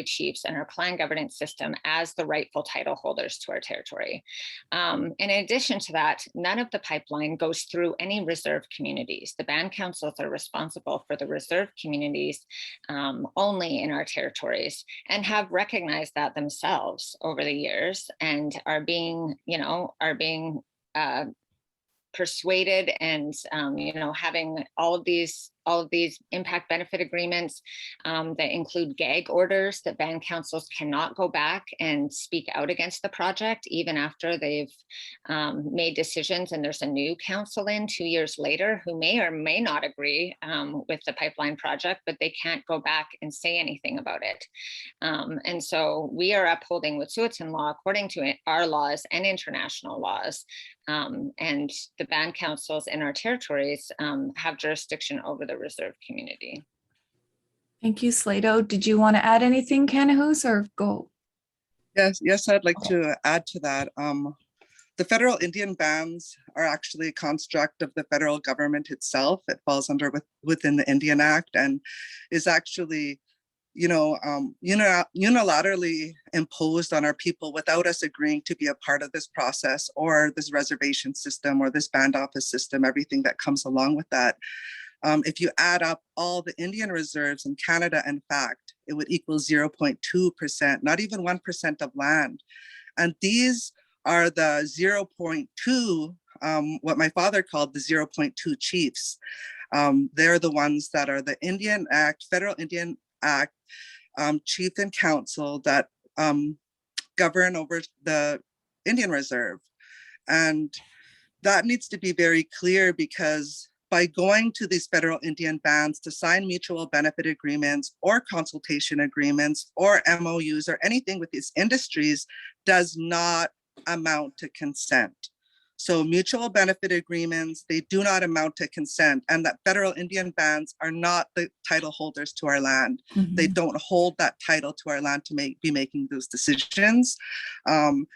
chiefs and our clan governance system as the rightful title holders to our territory. And in addition to that, none of the pipeline goes through any reserve communities. The band councils are responsible for the reserve communities only in our territories and have recognized that themselves over the years and are being persuaded and having all of these impact benefit agreements that include gag orders that band councils cannot go back and speak out against the project even after they've made decisions and there's a new council in 2 years later who may or may not agree with the pipeline project, but they can't go back and say anything about it. And so we are upholding Wet'suwet'en law according to our laws and international laws. And the band councils in our territories have jurisdiction over the reserve community. Thank you, Slato. Did you want to add anything, Kanahus, or go? Yes, I'd like to add to that. The federal Indian bands are actually a construct of the federal government itself. It falls within the Indian Act and is actually, unilaterally imposed on our people without us agreeing to be a part of this process or this reservation system or this band office system, everything that comes along with that. If you add up all the Indian reserves in Canada, in fact, it would equal 0.2%, not even 1% of land. And these are the 0.2, what my father called the 0.2 chiefs. They're the ones that are the Indian Act, Federal Indian Act, chief and council that govern over the Indian Reserve. And that needs to be very clear, because by going to these federal Indian bands to sign mutual benefit agreements or consultation agreements or MOUs or anything with these industries does not amount to consent. So mutual benefit agreements, they do not amount to consent, and that federal Indian bands are not the title holders to our land. Mm-hmm. They don't hold that title to our land to be making those decisions.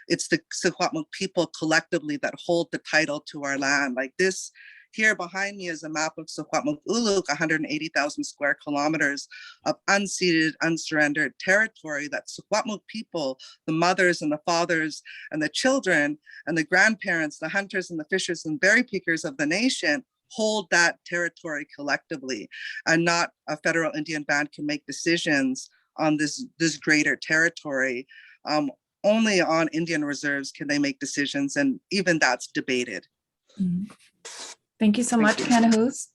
It's the Secwepemc people collectively that hold the title to our land. Like this, here behind me is a map of Secwepemc'ulecw, 180,000 square kilometers of unceded, unsurrendered territory that Secwepemc people, the mothers and the fathers and the children and the grandparents, the hunters and the fishers and berry pickers of the nation hold that territory collectively, and not a federal Indian band can make decisions on this greater territory. Only on Indian reserves can they make decisions, and even that's debated. Mm-hmm. Thank you so much, Kanahus.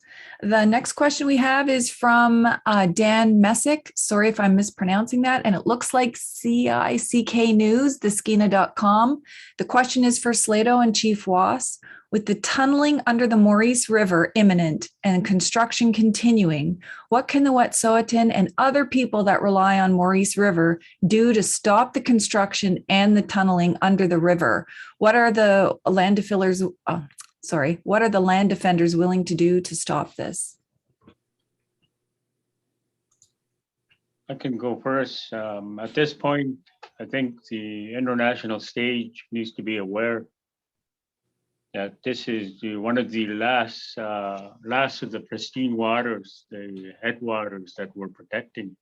The next question we have is from Dan Messick. Sorry if I'm mispronouncing that. And it looks like CICK News, theskina.com. The question is for Slato and Chief Was. With the tunneling under the Maurice River imminent and construction continuing, what can the Wet'suwet'en and other people that rely on Maurice River do to stop the construction and the tunneling under the river? What are the land defenders, what are the land defenders willing to do to stop this? I can go first. At this point, I think the international stage needs to be aware that this is one of the last of the pristine waters, the headwaters that we're protecting.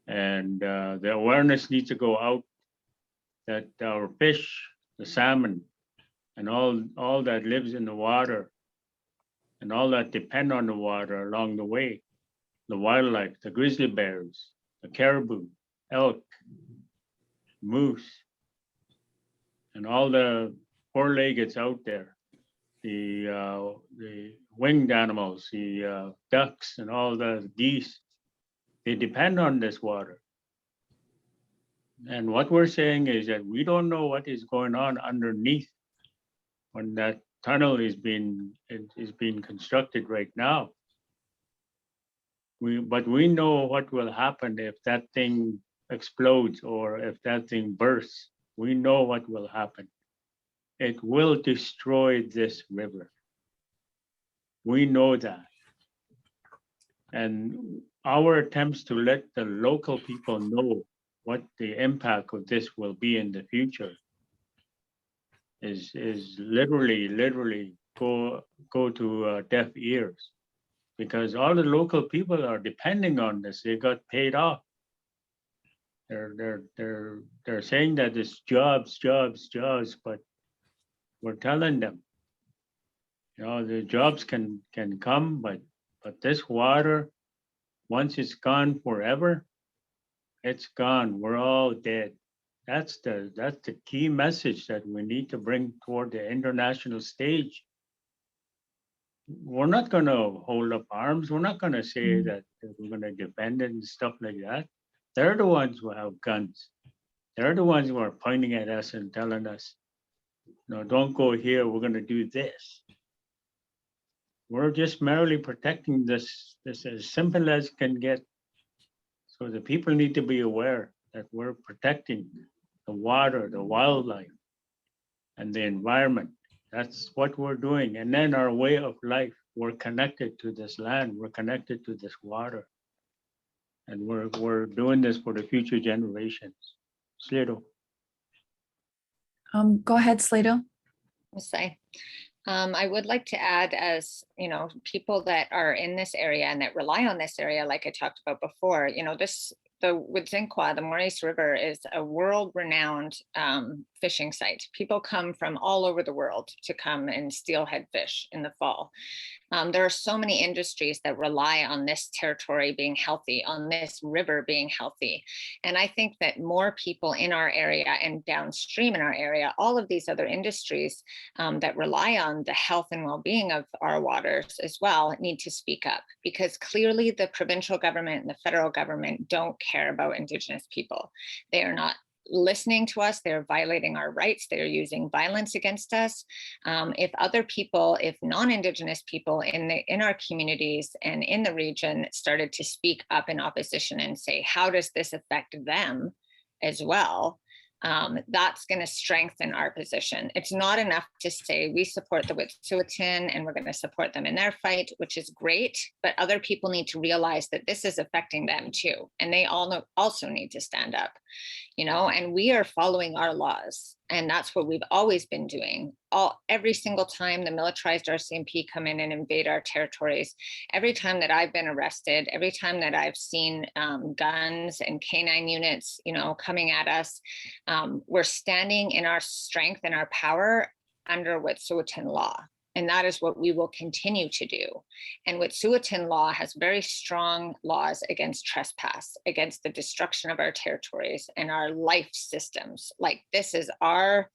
And the awareness needs to go out that our fish, the salmon, and all that lives in the water, and all that depend on the water along the way, the wildlife, the grizzly bears, the caribou, elk, moose, and all the four-leggeds out there, the winged animals, the ducks and all the geese, they depend on this water. And what we're saying is that we don't know what is going on underneath when that tunnel is being constructed right now. But we know what will happen if that thing explodes or if that thing bursts. We know what will happen. It will destroy this river. We know that. And our attempts to let the local people know what the impact of this will be in the future is literally go to deaf ears, because all the local people are depending on this. They got paid off. They're saying that it's jobs, but we're telling them, you know, the jobs can come, but this water, once it's gone forever, it's gone. We're all dead. That's the key message that we need to bring toward the international stage. We're not going to hold up arms. We're not going to say that we're going to defend it and stuff like that. They're the ones who have guns. They're the ones who are pointing at us and telling us, no, don't go here. We're going to do this. We're just merely protecting this as simple as can get. So the people need to be aware that we're protecting the water, the wildlife, and the environment. That's what we're doing. And then our way of life, we're connected to this land. We're connected to this water. And we're doing this for the future generations. Slato. Go ahead, Slato. I would like to add, as you know, people that are in this area and that rely on this area, like I talked about before, you know, the Wet'suwet'en, the Maurice River, is a world-renowned fishing site. People come from all over the world to come and steelhead fish in the fall. There are so many industries that rely on this territory being healthy, on this river being healthy. And I think that more people in our area and downstream in our area, all of these other industries that rely on the health and well-being of our waters as well, need to speak up, because clearly the provincial government and the federal government don't care about Indigenous people. They are not listening to us. They're violating our rights. They're using violence against us. If other people, if non-Indigenous people in our communities and in the region started to speak up in opposition and say, how does this affect them as well? That's going to strengthen our position. It's not enough to say we support the Wet'suwet'en and we're going to support them in their fight, which is great, but other people need to realize that this is affecting them too. And they also need to stand up, you know, and we are following our laws. And that's what we've always been doing. Every single time the militarized RCMP come in and invade our territories, every time that I've been arrested, every time that I've seen guns and canine units, you know, coming at us, we're standing in our strength and our power under Wet'suwet'en law. And that is what we will continue to do. And Wet'suwet'en law has very strong laws against trespass, against the destruction of our territories and our life systems. Like, this is our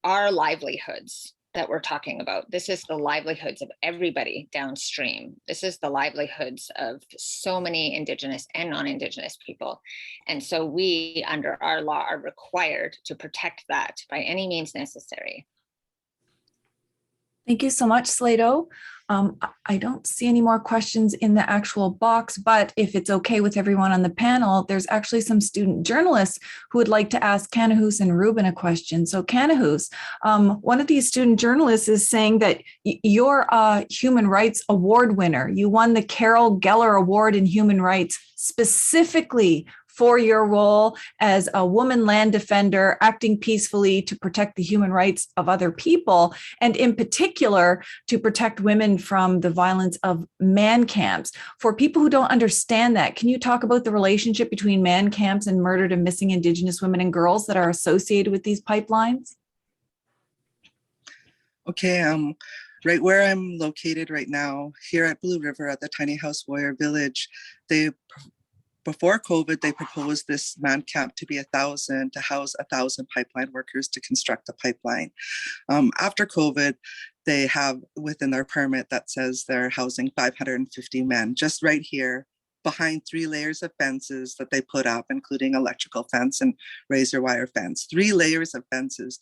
livelihoods that we're talking about. This is the livelihoods of everybody downstream. This is the livelihoods of so many Indigenous and non-Indigenous people. And so we, under our law, are required to protect that by any means necessary. Thank you so much, Slato. I don't see any more questions in the actual box, but if it's okay with everyone on the panel, there's actually some student journalists who would like to ask Kanahus and Ruben a question. So Kanahus, one of these student journalists is saying that you're a Human Rights Award winner. You won the Carol Geller Award in Human Rights specifically for your role as a woman land defender acting peacefully to protect the human rights of other people, and in particular, to protect women from the violence of man camps. For people who don't understand that, can you talk about the relationship between man camps and murdered and missing Indigenous women and girls that are associated with these pipelines? Okay, right where I'm located right now, here at Blue River at the Tiny House Warrior Village, before COVID, they proposed this man camp to be 1,000 to house 1,000 pipeline workers to construct the pipeline. After COVID, they have within their permit that says they're housing 550 men just right here behind 3 layers of fences that they put up, including electrical fence and razor wire fence, 3 layers of fences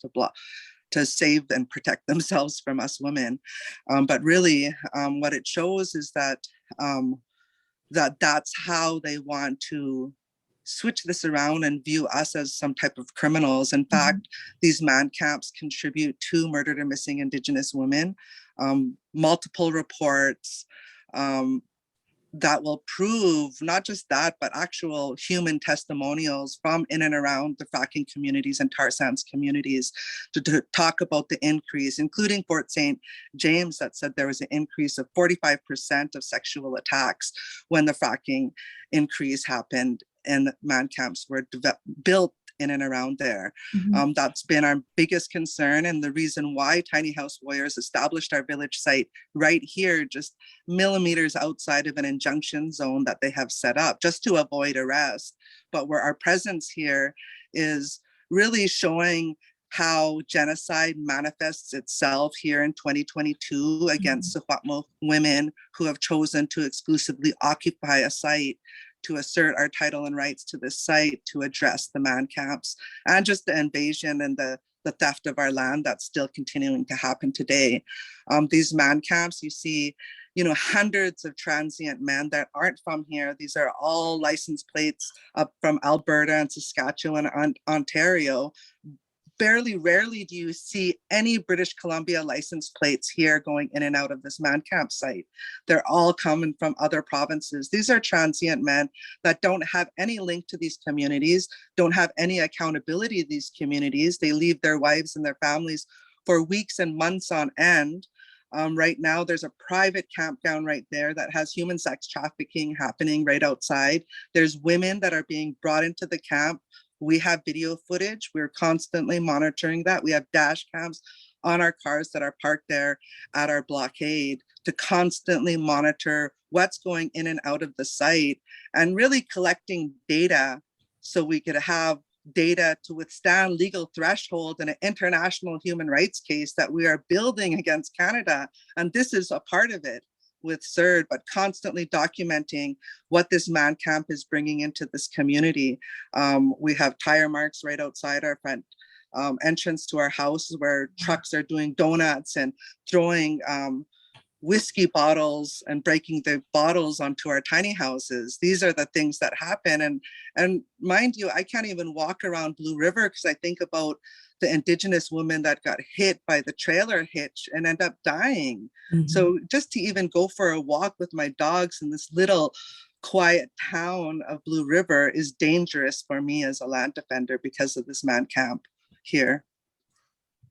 to save and protect themselves from us women. But really what it shows is that that's how they want to switch this around and view us as some type of criminals. In fact, these man camps contribute to murdered and missing Indigenous women. Multiple reports that will prove not just that, but actual human testimonials from in and around the fracking communities and tar sands communities to talk about the increase, including Fort St. James, that said there was an increase of 45% of sexual attacks when the fracking increase happened and man camps were built in and around there. That's been our biggest concern, and the reason why Tiny House Warriors established our village site right here, just millimeters outside of an injunction zone that they have set up just to avoid arrest. But where our presence here is really showing how genocide manifests itself here in 2022 against Secwepemc women who have chosen to exclusively occupy a site to assert our title and rights to this site, to address the man camps and just the invasion and the theft of our land that's still continuing to happen today. These man camps, you see, hundreds of transient men that aren't from here. These are all license plates up from Alberta and Saskatchewan and Ontario. Rarely do you see any British Columbia license plates here going in and out of this man camp site. They're all coming from other provinces. These are transient men that don't have any link to these communities, don't have any accountability to these communities. They leave their wives and their families for weeks and months on end. Right now, there's a private campground right there that has human sex trafficking happening right outside. There's women that are being brought into the camp. We have video footage. We're constantly monitoring that. We have dash cams on our cars that are parked there at our blockade to constantly monitor what's going in and out of the site and really collecting data so we could have data to withstand legal threshold in an international human rights case that we are building against Canada. And this is a part of it with CERD, but constantly documenting what this man camp is bringing into this community. We have tire marks right outside our front entrance to our house where trucks are doing donuts and throwing whiskey bottles and breaking the bottles onto our tiny houses. These are the things that happen. And mind you, I can't even walk around Blue River because I think about the Indigenous woman that got hit by the trailer hitch and end up dying. So just to even go for a walk with my dogs in this little quiet town of Blue River is dangerous for me as a land defender because of this man camp here.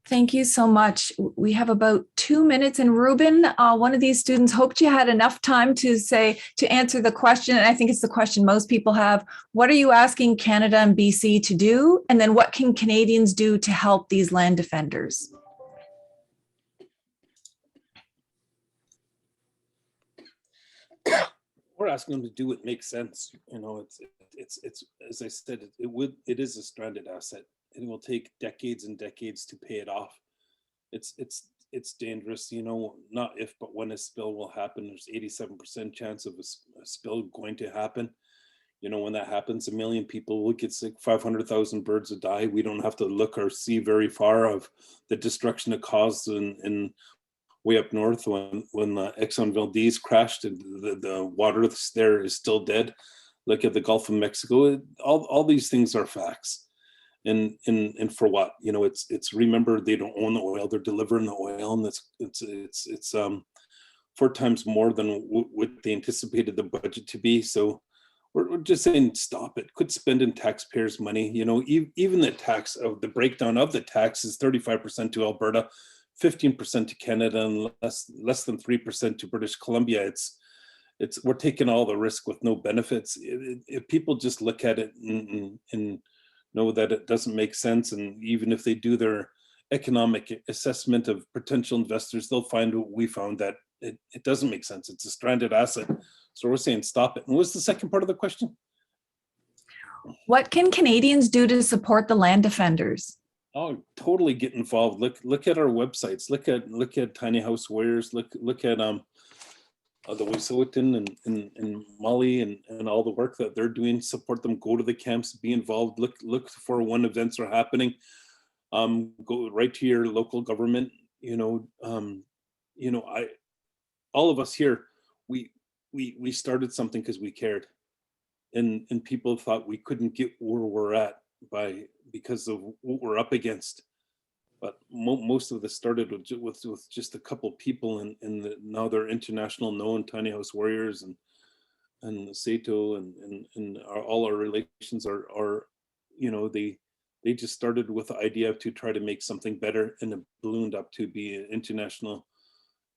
Thank you so much. We have about 2 minutes, and Ruben, one of these students hoped you had enough time to answer the question. And I think it's the question most people have. What are you asking Canada and BC to do? And then what can Canadians do to help these land defenders? We're asking them to do what makes sense. It's as I said, it is a stranded asset. It will take decades and decades to pay it off. It's dangerous, not if, but when a spill will happen. There's 87% chance of a spill going to happen. When that happens, 1 million people will get sick, 500,000 birds will die. We don't have to look or see very far of the destruction it caused in way up north when the Exxon Valdez crashed and the water there is still dead. Look at the Gulf of Mexico. All these things are facts. And for what? You know, it's remember, they don't own the oil, they're delivering the oil, and it's 4 times more than what they anticipated the budget to be. So we're just saying, stop it. Quit spending taxpayers' money. You know, even the tax of the breakdown of the tax is 35% to Alberta, 15% to Canada, and less than 3% to British Columbia. We're taking all the risk with no benefits. If people just look at it and know that it doesn't make sense, and even if they do their economic assessment of potential investors, they'll find what we found, that it doesn't make sense. It's a stranded asset. So we're saying stop it. And what's the second part of the question? What can Canadians do to support the land defenders? Oh, totally get involved. Look at our websites. Look at Tiny House Warriors. Look at the Wet'suwet'en and Molly and all the work that they're doing. Support them. Go to the camps. Be involved. Look for when events are happening. Go right to your local government. All of us here, we started something because we cared, and people thought we couldn't get where we're at because of what we're up against. But most of this started with just a couple people, and now they're international known. Tiny House Warriors and Sato and all our relations are they just started with the idea to try to make something better, and it ballooned up to be an international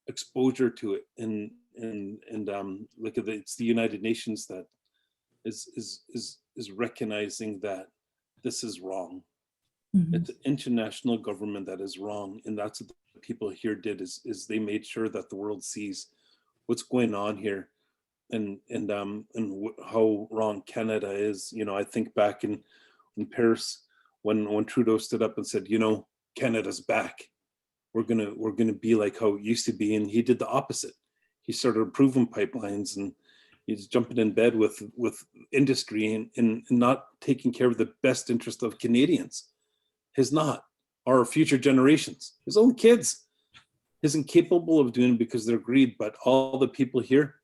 exposure to it. And look at it's the United Nations that is recognizing that this is wrong. Mm-hmm. It's an international government that is wrong, and that's what the people here did is they made sure that the world sees what's going on here, and how wrong Canada is. You know, I think back in Paris when Trudeau stood up and said, Canada's back. We're gonna be like how it used to be, and he did the opposite. He started approving pipelines, and he's jumping in bed with industry and not taking care of the best interest of Canadians. Our future generations, his own kids, isn't capable of doing it because they're greed. But all the people here,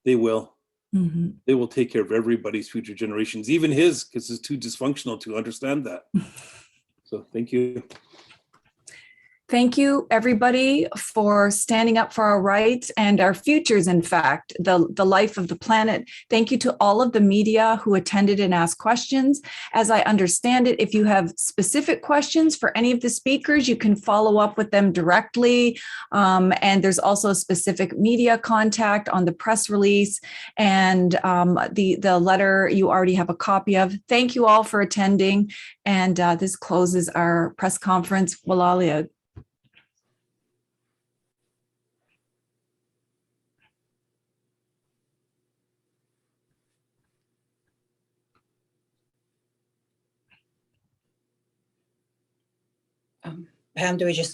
they will. Mm-hmm. They will take care of everybody's future generations, even his, because it's too dysfunctional to understand that. So thank you. Thank you, everybody, for standing up for our rights and our futures, in fact, the life of the planet. Thank you to all of the media who attended and asked questions. As I understand it, if you have specific questions for any of the speakers, you can follow up with them directly. And there's also a specific media contact on the press release, and the letter you already have a copy of. Thank you all for attending. And this closes our press conference. Walalia. Pam, do we just